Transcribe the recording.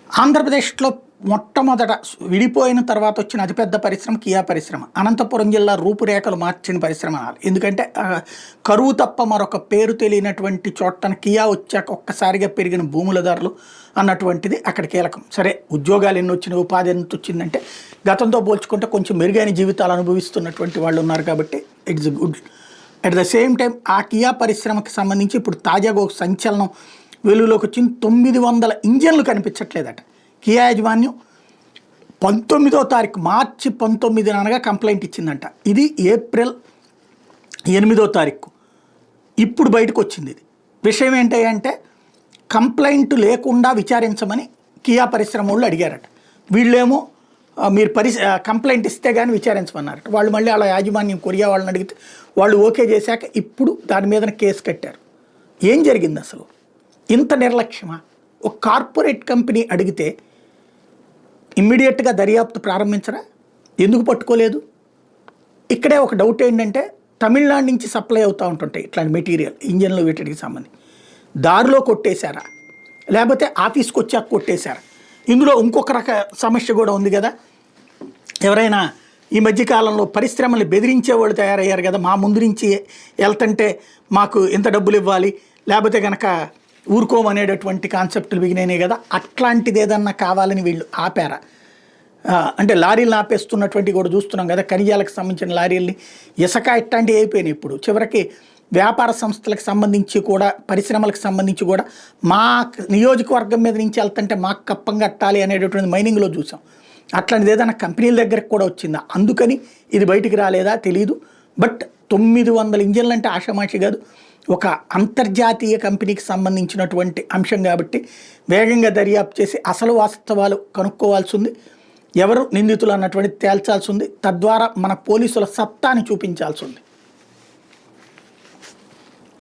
ఆంధ్రప్రదేశ్లో మొట్టమొదట విడిపోయిన తర్వాత వచ్చిన అతిపెద్ద పరిశ్రమ కియా పరిశ్రమ. అనంతపురం జిల్లా రూపురేఖలు మార్చిన పరిశ్రమ అనాలి. ఎందుకంటే కరువు తప్ప మరొక పేరు తెలియనటువంటి చోటన కియా వచ్చాక ఒక్కసారిగా పెరిగిన భూముల ధరలు అన్నటువంటిది అక్కడ కీలకం. సరే, ఉద్యోగాలు ఎన్ని వచ్చినాయి, ఉపాధి ఎంత వచ్చిందంటే గతంతో పోల్చుకుంటే కొంచెం మెరుగైన జీవితాలు అనుభవిస్తున్నటువంటి వాళ్ళు ఉన్నారు కాబట్టి it's good. At the same time ఆ కియా పరిశ్రమకి సంబంధించి ఇప్పుడు తాజాగా ఒక సంచలనం వెలుగులోకి వచ్చింది. 900 ఇంజన్లు కనిపించట్లేదట. కియా యాజమాన్యం 19వ తారీఖు మార్చి 19 అనగా కంప్లైంట్ ఇచ్చిందంట. ఇది ఏప్రిల్ 8వ తారీఖు ఇప్పుడు బయటకు వచ్చింది. ఇది విషయం ఏంటంటే కంప్లైంట్ లేకుండా విచారించమని కియా పరిశ్రమ వాళ్ళు అడిగారట. వీళ్ళేమో మీరు కంప్లైంట్ ఇస్తే కానీ విచారించమన్నారట. వాళ్ళు మళ్ళీ అలా యాజమాన్యం కొరియా వాళ్ళని అడిగితే వాళ్ళు ఓకే చేశాక ఇప్పుడు దాని మీద కేసు కట్టారు. ఏం జరిగింది అసలు? ఇంత నిర్లక్ష్యమా? ఒక కార్పొరేట్ కంపెనీ అడిగితే ఇమ్మీడియట్గా దర్యాప్తు ప్రారంభించరా? ఎందుకు పట్టుకోలేదు? ఇక్కడే ఒక డౌట్ ఏంటంటే తమిళనాడు నుంచి సప్లై అవుతూ ఉంటుంటాయి ఇట్లాంటి మెటీరియల్, ఇంజన్లు వీటికి సంబంధించి. దారిలో కొట్టేశారా, లేకపోతే ఆఫీస్కి వచ్చాక కొట్టేశారా? ఇందులో ఇంకొక సమస్య కూడా ఉంది కదా. ఎవరైనా ఈ మధ్యకాలంలో పరిశ్రమలు బెదిరించేవాళ్ళు తయారయ్యారు కదా. మా ముందు నుంచి వెళ్తుంటే మాకు ఇంత డబ్బులు ఇవ్వాలి, లేకపోతే కనుక ఊరుకోమనేటటువంటి కాన్సెప్టులు బిగినాయి కదా. అట్లాంటిది ఏదన్నా కావాలని వీళ్ళు ఆపారా? అంటే లారీలను ఆపేస్తున్నటువంటి కూడా చూస్తున్నాం కదా. ఖనిజాలకు సంబంధించిన లారీల్ని, ఇసుక ఇట్లాంటివి అయిపోయినాయి. ఇప్పుడు చివరికి వ్యాపార సంస్థలకు సంబంధించి కూడా, పరిశ్రమలకు సంబంధించి కూడా మా నియోజకవర్గం మీద నుంచి వెళ్తుంటే మాకు కప్పం కట్టాలి అనేటటువంటి మైనింగ్లో చూసాం. అట్లాంటిది ఏదైనా కంపెనీల దగ్గరకు కూడా వచ్చిందా? అందుకని ఇది బయటికి రాలేదా తెలియదు. బట్ 900 ఇంజన్లు అంటే ఆషామాషి కాదు. ఒక అంతర్జాతీయ కంపెనీకి సంబంధించినటువంటి అంశం కాబట్టి వేగంగా దర్యాప్తు చేసి అసలు వాస్తవాలు కనుక్కోవాల్సి ఉంది. ఎవరు నిందితులు అన్నటువంటి తేల్చాల్సి ఉంది. తద్వారా మన పోలీసుల సత్తాని చూపించాల్సి ఉంది.